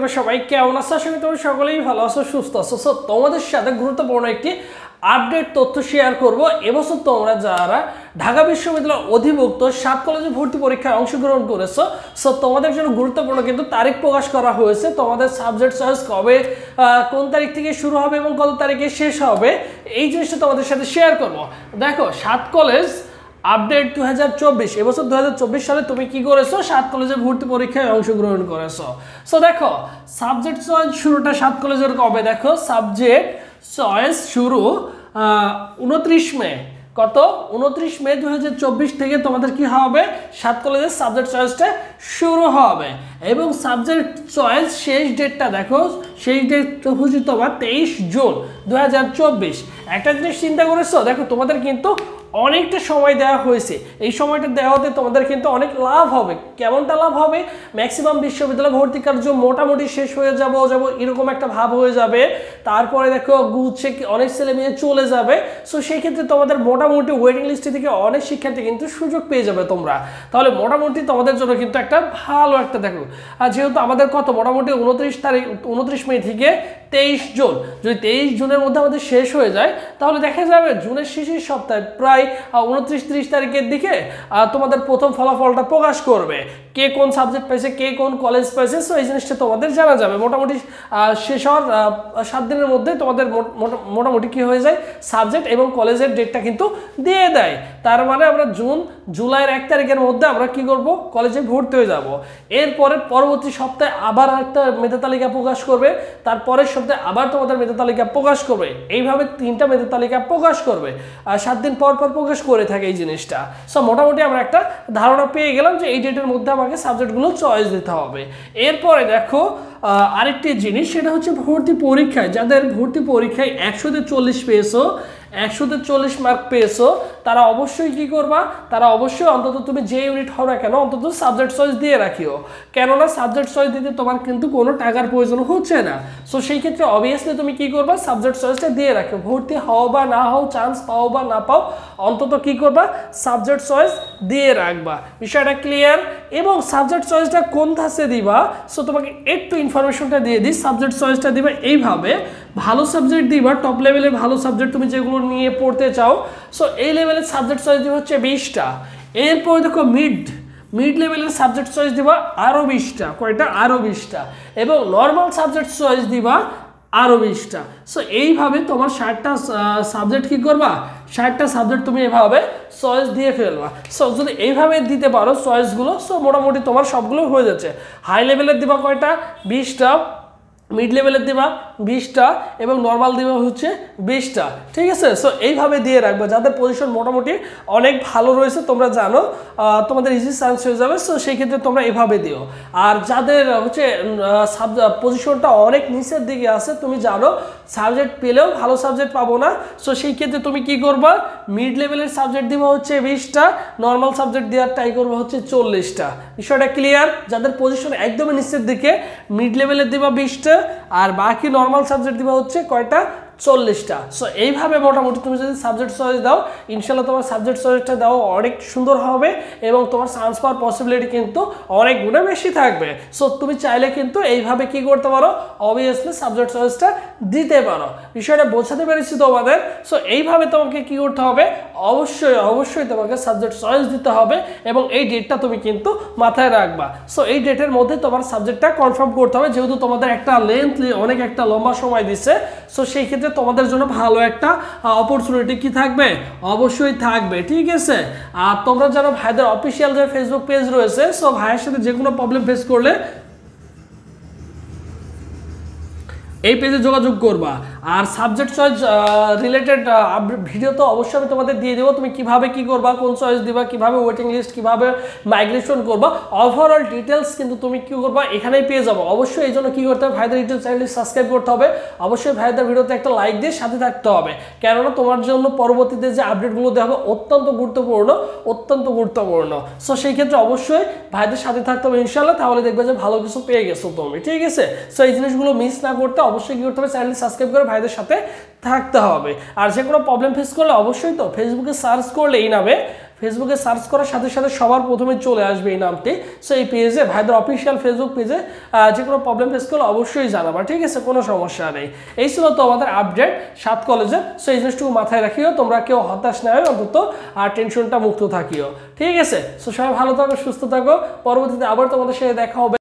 তোমরা সবাই কেমন আছো? আশা করি তোমরা সকলেই ভালো আছো, সুস্থ আছো। সো তোমাদের সাথে গুরুত্বপূর্ণ একটি আপডেট তথ্য শেয়ার করব। এবছর তোমরা যারা ঢাকা বিশ্ববিদ্যালয়ের অধিভুক্ত 7 কলেজে ভর্তি পরীক্ষায় অংশগ্রহণ করেছো, সো তোমাদের জন্য গুরুত্বপূর্ণ কিন্তু তারিখ প্রকাশ করা হয়েছে। তোমাদের সাবজেক্ট চয়েস কবে, কোন তারিখ থেকে শুরু হবে এবং কত তারিখে শেষ হবে, এই জিনিসটা তোমাদের সাথে শেয়ার করব। দেখো, 7 কলেজ আপডেট 2024, এবছর 2024 সালে তুমি কি করেছো? 7 কলেজে ভর্তি পরীক্ষায় অংশগ্রহণ করেছো। সো দেখো, সাবজেক্ট চয়েস শুরুটা 7 কলেজের কবে? দেখো, সাবজেক্ট চয়েস শুরু 29 মে। কত? 29 মে 2024 থেকে তোমাদের কি হবে? 7 কলেজের সাবজেক্ট চয়েসটা শুরু হবে এবং সাবজেক্ট চয়েস শেষ ডেটটা দেখো, শেষ ডেট হচ্ছে তোমার 23 জুন 2024। একটা জিনিস চিন্তা করেছো, দেখো তোমাদের কিন্তু অনেকটা সময় দেওয়া হয়েছে। এই সময়টা দেওয়াতে তোমাদের কিন্তু অনেক লাভ হবে। কেমনটা লাভ হবে? ম্যাক্সিমাম বিশ্ববিদ্যালয় ভর্তি কার্য মোটামুটি শেষ হয়ে যাব এরকম একটা ভাব হয়ে যাবে। তারপরে দেখো গুচ্ছে অনেক ছেলে মেয়ে চলে যাবে। সো সেই ক্ষেত্রে তোমাদের মোটামুটি ওয়েটিং লিস্টে থেকে অনেক শিক্ষার্থী কিন্তু সুযোগ পেয়ে যাবে তোমরা। তাহলে মোটামুটি তোমাদের জন্য কিন্তু একটা ভালো একটা দেখো, আর যেহেতু আমাদের কত মোটামুটি 29 মে থেকে 23 জুন, যদি 23 জুনের মধ্যে আমাদের শেষ হয়ে যায় তাহলে দেখা যাবে জুনের শেষের সপ্তাহে প্রায় 29-30 তারিখের দিকে তোমাদের প্রথম ফলাফলটা প্রকাশ করবে, কে কোন সাবজেক্ট পাইছে, কে কোন কলেজ পাইছে। সো এই জিনিসটা তোমাদের জানা যাবে। মোটামুটি শেষ হওয়ার 7 দিনের মধ্যে তোমাদের মোটামুটি কি হয়ে যায়, সাবজেক্ট এবং কলেজের ডেটটা কিন্তু দিয়ে দেয়। তার মানে আমরা জুলাইয়ের 1 তারিখের মধ্যে আমরা কি করব, কলেজে ভর্তি হয়ে যাব। এরপরে পরবর্তী সপ্তাহে আবার একটা মেধা তালিকা প্রকাশ করবে, তারপরের সপ্তাহে আবার তোমাদের মেধা তালিকা প্রকাশ করবে। এইভাবে 3টা মেধা তালিকা প্রকাশ করবে আর 7 দিন পর পর প্রকাশ করে থাকে এই জিনিসটা। সো মোটামুটি আমরা একটা ধারণা পেয়ে গেলাম যে এই ডেটের মধ্যে আমাকে সাবজেক্টগুলো চয়েস দিতে হবে। এরপরে দেখো আরেকটি জিনিস, সেটা হচ্ছে ভর্তি পরীক্ষায় যাদের ভর্তি পরীক্ষায় 100-তে 40 পেয়েছো, 100-তে 40 মার্ক পেয়েছো, তারা অবশ্যই কি করবা, তারা অবশ্যই অন্তত তুমি যে ইউনিট হও না কেন অন্তত সাবজেক্ট চয়েস দিয়ে রাখিও। কেননা সাবজেক্ট চয়েস দিতে তোমার কিন্তু কোনো টাকার প্রয়োজন হচ্ছে না। সো সেই ক্ষেত্রে অবভিয়াসলি তুমি কি করবা, সাবজেক্ট চয়েসটা দিয়ে রাখো। ভর্তি হও বা না হও, চান্স পাও বা না পাও, অন্তত কি করবা, সাবজেক্ট চয়েস দিয়ে রাখবা। বিষয়টা ক্লিয়ার? এবং সাবজেক্ট চয়েসটা কোন ধাঁচে দিবা, সো তোমাকে একটু ইনফরমেশনটা দিয়ে দিই। সাবজেক্ট চয়েসটা দিবা এইভাবে, ভালো সাবজেক্ট দিবা, টপ লেভেলের ভালো সাবজেক্ট তুমি যেগুলো নিয়ে পড়তে চাও। সো এই লেভেলের সাবজেক্ট চয়েস দিবা হচ্ছে 20টা। এরপরে দেখো মিড লেভেলের সাবজেক্ট চয়েস দিবা আরও 20টা। কয়টা? আরও 20টা। এবং নর্মাল সাবজেক্ট চয়েস দিবা আরও 20টা। সো এইভাবে তোমার 60টা সাবজেক্ট কি করবা, 60টা সাবজেক্ট তুমি এভাবে চয়েস দিয়ে ফেলবা। সো যদি এইভাবে দিতে পারো চয়েসগুলো, সো মোটামুটি তোমার সবগুলো হয়ে যাচ্ছে। হাই লেভেলের দিবা কয়টা? 20টা, মিড লেভেলের দিবা 20টা এবং নর্মাল দিবা হচ্ছে 20টা। ঠিক আছে? সো এইভাবে দিয়ে রাখবে। যাদের পজিশন মোটামুটি অনেক ভালো রয়েছে, তোমরা জানো তোমাদের ইজি চান্স হয়ে যাবে। সো সেই ক্ষেত্রে তোমরা এভাবে দিও। আর যাদের হচ্ছে পজিশনটা অনেক নিচের দিকে আছে, তুমি জানো সাবজেক্ট পেলেও ভালো সাবজেক্ট পাবো না, সো সেই ক্ষেত্রে তুমি কি করবা, মিড লেভেলের সাবজেক্ট দিবা হচ্ছে 20টা, নর্মাল সাবজেক্ট দেওয়ার ট্রাই করবো হচ্ছে 40টা। বিষয়টা ক্লিয়ার? যাদের পজিশন একদমই নিচের দিকে, মিড লেভেলের দিবা 20টা আর বাকি নর্মাল সাবজেক্ট দিবা হচ্ছে কয়টা, 40টা। সো এইভাবে মোটামুটি তুমি যদি সাবজেক্ট চয়েস দাও, ইনশাল্লাহ তোমার সাবজেক্ট চয়েসটা দাও অনেক সুন্দর হবে এবং তোমার চান্স পাওয়ার পসিবিলিটি কিন্তু অনেক গুণে বেশি থাকবে। সো তুমি চাইলে কিন্তু এইভাবে কি করতে পারো, অবভিয়াসলি সাবজেক্ট চয়েসটা দিতে পারো। বিষয়টা বোঝাতে পেরেছি তোমাদের? সো এইভাবে তোমাকে কি করতে হবে, অবশ্যই তোমাকে সাবজেক্ট চয়েস দিতে হবে এবং এই ডেটটা তুমি কিন্তু মাথায় রাখবা। সো এই ডেটের মধ্যে তোমার সাবজেক্টটা কনফার্ম করতে হবে, যেহেতু তোমাদের একটা লেন্থলি অনেক একটা লম্বা সময় দিচ্ছে। সো সেই ক্ষেত্রে তোমাদের জন্য ভালো একটা অপরচুনিটি কি থাকবে, অবশ্যই থাকবে। ঠিক আছে? আর তোমরা যারা ভাইদের অফিসিয়াল যে ফেসবুক পেজ রয়েছে, সো ভাইয়ের সাথে যে কোনো প্রবলেম ফেস করলে এই পেজে যোগাযোগ করবা। আর সাবজেক্ট চয়েস রিলেটেড ভিডিও তো অবশ্যই আমি তোমাদের দিয়ে দেবো, তুমি কিভাবে কি করবা, কোন চয়েস দিবা, কিভাবে ওয়েটিং লিস্ট, কিভাবে মাইগ্রেশন করবা, ওভারঅল ডিটেলস কিন্তু তুমি কি করবা এখানেই পেয়ে যাবো। অবশ্যই এই জন্য কি করতে হবে, ভাইদের ইউটিউব চ্যানেলটি সাবস্ক্রাইব করতে হবে, অবশ্যই ভাইদের ভিডিওতে একটা লাইক দিয়ে সাথে থাকতে হবে। কেননা তোমার জন্য পরবর্তীতে যে আপডেটগুলো দেওয়া হবে অত্যন্ত গুরুত্বপূর্ণ। সো সেই ক্ষেত্রে অবশ্যই ভাইদের সাথে থাকতে হবে ইনশাল্লাহ, তাহলে দেখবে যে ভালো কিছু পেয়ে গেছো তুমি। ঠিক আছে? সো এই জিনিসগুলো মিস না করতে অবশ্যই কি করতে হবে, চ্যানেলটি সাবস্ক্রাইব করে ভাইদের সাথে থাকতে হবে। আর যে কোনো প্রবলেম ফেস করলে অবশ্যই তো ফেসবুকে সার্চ করলে এই নামে ফেসবুকে সার্চ করার সাথে সাথে সবার প্রথমে চলে আসবে এই নামটি। সো এই পেজে ভাইদের অফিসিয়াল ফেসবুক পেজে যে কোনো প্রবলেম ফেস করলে অবশ্যই জানাবা, ঠিক আছে, কোনো সমস্যা নেই। এই ছিল তো আমাদের আপডেট 7 কলেজের। সো এই জিনিসটুকু মাথায় রাখিও, তোমরা কেউ হতাশ না হয়, অন্তত আর টেনশনটা মুক্ত থাকিও, ঠিক আছে। সো সবাই ভালো থাকো, সুস্থ থাকো, পরবর্তীতে আবার তোমাদের সাথে দেখা হবে।